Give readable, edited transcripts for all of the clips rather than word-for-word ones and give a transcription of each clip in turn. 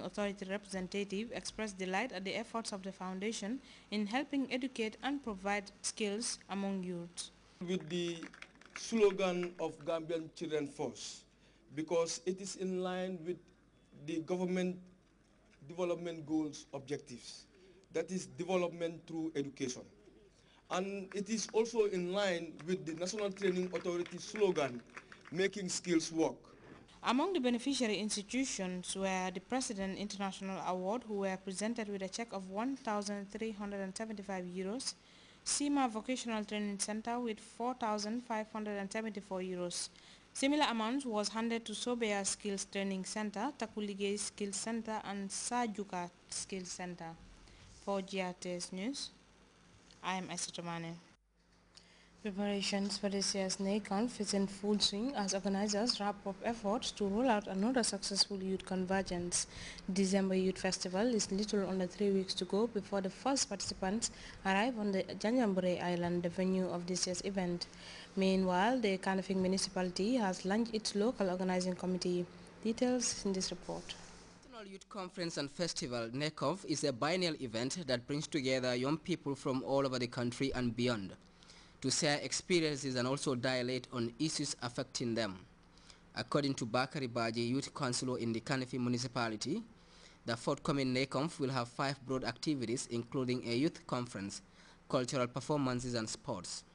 Authority representative expressed delight at the efforts of the foundation in helping educate and provide skills among youth. With the slogan of Gambian Children Force, because it is in line with the government development goals objectives, that is development through education. And it is also in line with the National Training Authority slogan, making skills work. Among the beneficiary institutions were the President International Award, who were presented with a check of 1,375 euros, SEMA Vocational Training Center with 4,574 euros. Similar amounts was handed to Sobea Skills Training Center, Takuligay Skills Center, and Sajuka Skills Center. For Grts News, I am Esther Tomane. Preparations for this year's NACONF is in full swing as organizers wrap up efforts to roll out another successful youth convergence. December Youth Festival is little under 3 weeks to go before the first participants arrive on the Janjambure Island, the venue of this year's event. Meanwhile, the Kanifing municipality has launched its local organizing committee. Details in this report. National Youth Conference and Festival, NACONF, is a biennial event that brings together young people from all over the country and beyond to share experiences and also dilate on issues affecting them. According to Bakari Baji, Youth Councillor in the Kanifing municipality, the forthcoming NACONF will have 5 broad activities, including a youth conference, cultural performances and sports.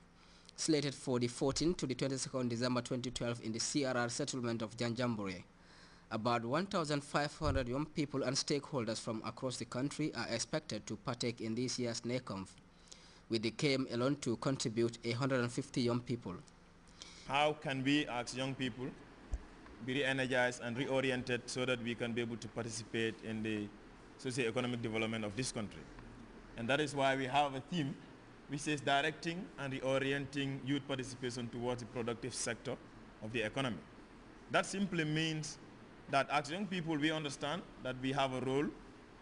Slated for the 14th to the 22nd December 2012 in the CRR settlement of Janjambure. About 1,500 young people and stakeholders from across the country are expected to partake in this year's NACONF, with the KM alone to contribute 150 young people. How can we, as young people, be re-energized and reoriented so that we can be able to participate in the socio-economic development of this country? And that is why we have a theme which is directing and reorienting youth participation towards the productive sector of the economy. That simply means that as young people we understand that we have a role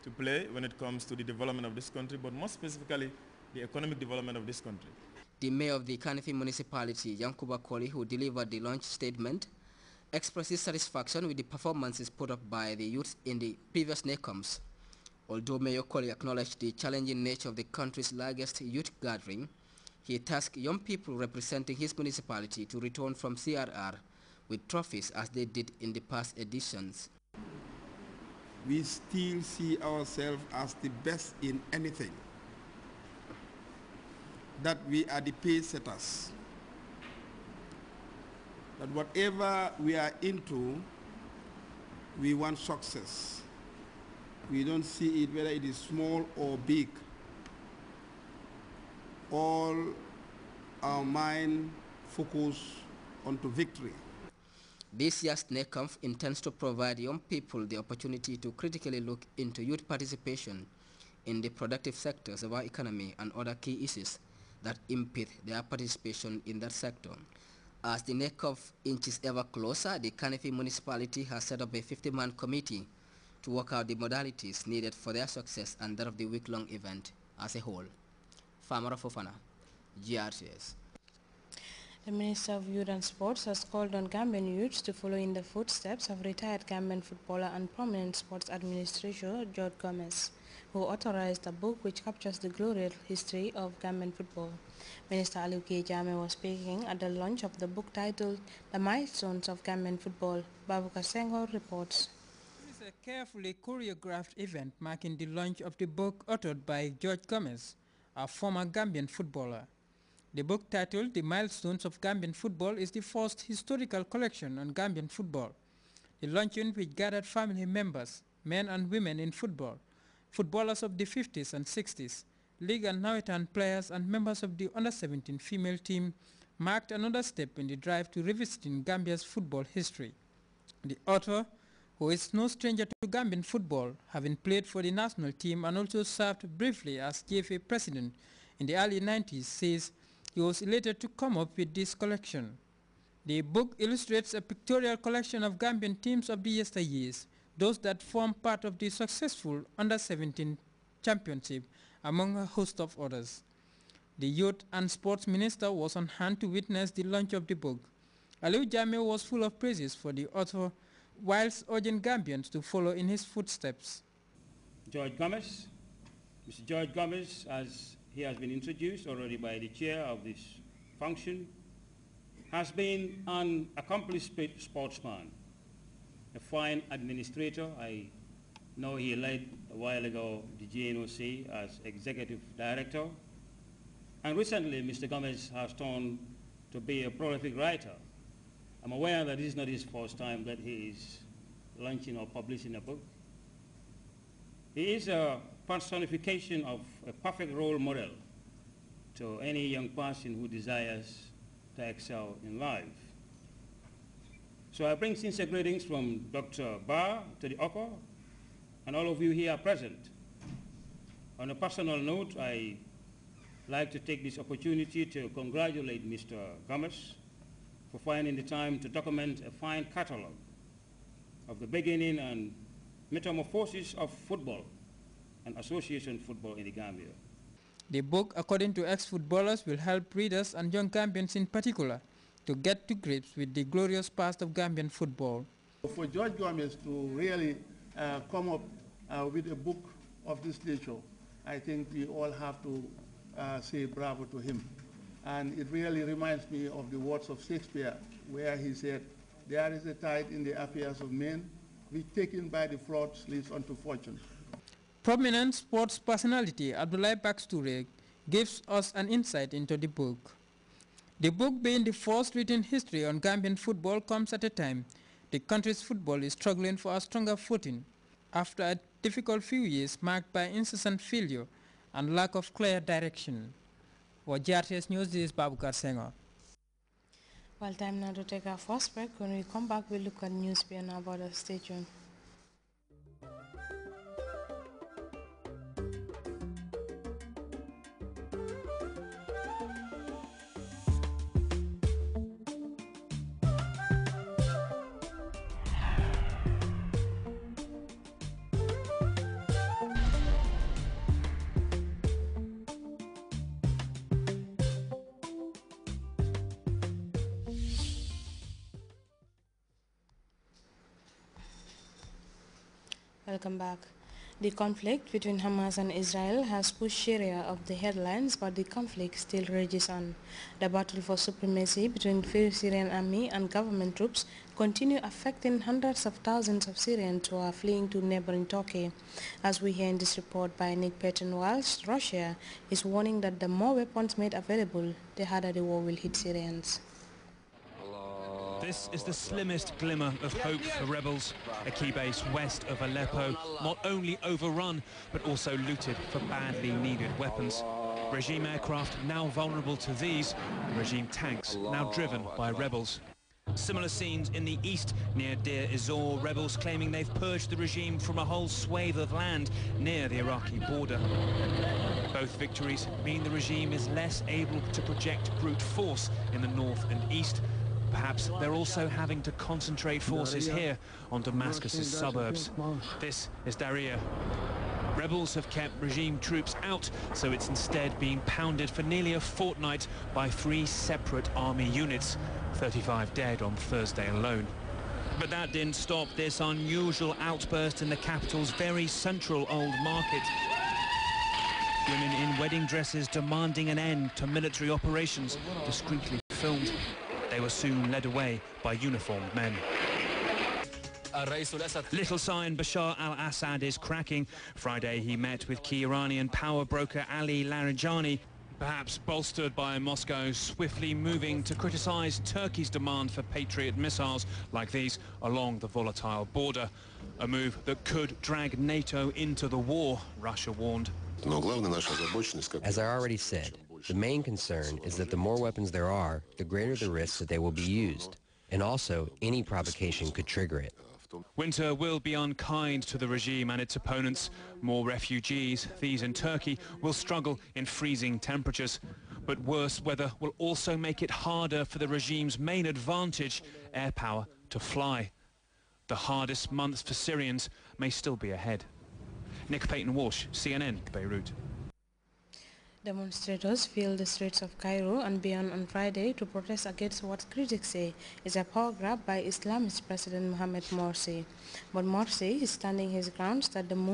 to play when it comes to the development of this country, but more specifically the economic development of this country. The mayor of the Kanifing municipality, Yankuba Koli, who delivered the launch statement, expresses satisfaction with the performances put up by the youth in the previous NACONFs. Although Mayor Koli acknowledged the challenging nature of the country's largest youth gathering, he tasked young people representing his municipality to return from CRR with trophies as they did in the past editions. We still see ourselves as the best in anything, that we are the pace setters, that whatever we are into, we want success. We don't see it whether it is small or big. All our mind focus onto victory. This year's NACONF intends to provide young people the opportunity to critically look into youth participation in the productive sectors of our economy and other key issues that impede their participation in that sector. As the NACONF inches ever closer, the Kanifing municipality has set up a 50-man committee to work out the modalities needed for their success and that of the week-long event as a whole. Famara Fofana, Grts. The Minister of Youth and Sports has called on Gambian youths to follow in the footsteps of retired Gambian footballer and prominent sports administrator George Gomez, who authorized a book which captures the glorious history of Gambian football. Minister Aliu Jame was speaking at the launch of the book titled The Milestones of Gambian Football. Babuka Senghor reports. It is a carefully choreographed event marking the launch of the book authored by George Gomez, a former Gambian footballer. The book titled The Milestones of Gambian Football is the first historical collection on Gambian football. The launching, which gathered family members, men and women in football, footballers of the 50s and 60s, league and Nawetan players and members of the under-17 female team, marked another step in the drive to revisiting Gambia's football history. The author, who is no stranger to Gambian football, having played for the national team and also served briefly as GFA president in the early 90s, says he was elated to come up with this collection. The book illustrates a pictorial collection of Gambian teams of the yesteryears, those that form part of the successful under-17 championship, among a host of others. The Youth and Sports Minister was on hand to witness the launch of the book. Aliu Jame was full of praises for the author, whilst urging Gambians to follow in his footsteps. George Gomez. Mr. George Gomez, as he has been introduced already by the chair of this function, has been an accomplished sportsman, a fine administrator. I know he led a while ago the GNOC as executive director. And recently, Mr. Gomez has turned to be a prolific writer. I'm aware that this is not his first time that he is launching or publishing a book. He is a personification of a perfect role model to any young person who desires to excel in life. So I bring sincere greetings from Dr. Barr to the upper and all of you here present. On a personal note, I like to take this opportunity to congratulate Mr. Gomez for finding the time to document a fine catalog of the beginning and metamorphosis of football and association football in the Gambia. The book, according to ex-footballers, will help readers and young Gambians in particular to get to grips with the glorious past of Gambian football. For George Gomez to really come up with a book of this nature, I think we all have to say bravo to him. And it really reminds me of the words of Shakespeare, where he said, "There is a tide in the affairs of men, which taken by the floods leads unto fortune." Prominent sports personality Abdoulaye Baksture gives us an insight into the book. The book, being the first written history on Gambian football, comes at a time the country's football is struggling for a stronger footing after a difficult few years marked by incessant failure and lack of clear direction. For Grts News, this is Babukar Senghor. Well, time now to take our first break. When we come back, we'll look at news beyond our borders. Stay tuned. Welcome back. The conflict between Hamas and Israel has pushed Syria off the headlines, but the conflict still rages on. The battle for supremacy between the Syrian army and government troops continue affecting hundreds of thousands of Syrians who are fleeing to neighboring Turkey. As we hear in this report by Nick Patton, whilst Russia is warning that the more weapons made available, the harder the war will hit Syrians. This is the slimmest glimmer of hope for rebels. A key base west of Aleppo, not only overrun, but also looted for badly needed weapons. Regime aircraft now vulnerable to these, regime tanks now driven by rebels. Similar scenes in the east near Deir ez-Zor, rebels claiming they've purged the regime from a whole swathe of land near the Iraqi border. Both victories mean the regime is less able to project brute force in the north and east. Perhaps they're also having to concentrate forces here on Damascus's suburbs. This is Daria. Rebels have kept regime troops out, so it's instead been pounded for nearly a fortnight by 3 separate army units, 35 dead on Thursday alone. But that didn't stop this unusual outburst in the capital's very central old market. Women in wedding dresses demanding an end to military operations, discreetly filmed. They were soon led away by uniformed men. Little sign Bashar al-Assad is cracking. Friday he met with key Iranian power broker Ali Larijani, perhaps bolstered by Moscow swiftly moving to criticize Turkey's demand for Patriot missiles like these along the volatile border. A move that could drag NATO into the war, Russia warned. As I already said, the main concern is that the more weapons there are, the greater the risk that they will be used. And also, any provocation could trigger it. Winter will be unkind to the regime and its opponents. More refugees, these in Turkey, will struggle in freezing temperatures. But worse weather will also make it harder for the regime's main advantage, air power, to fly. The hardest months for Syrians may still be ahead. Nick Payton-Walsh, CNN, Beirut. Demonstrators filled the streets of Cairo and beyond on Friday to protest against what critics say is a power grab by Islamist President Mohamed Morsi. But Morsi is standing his ground that the move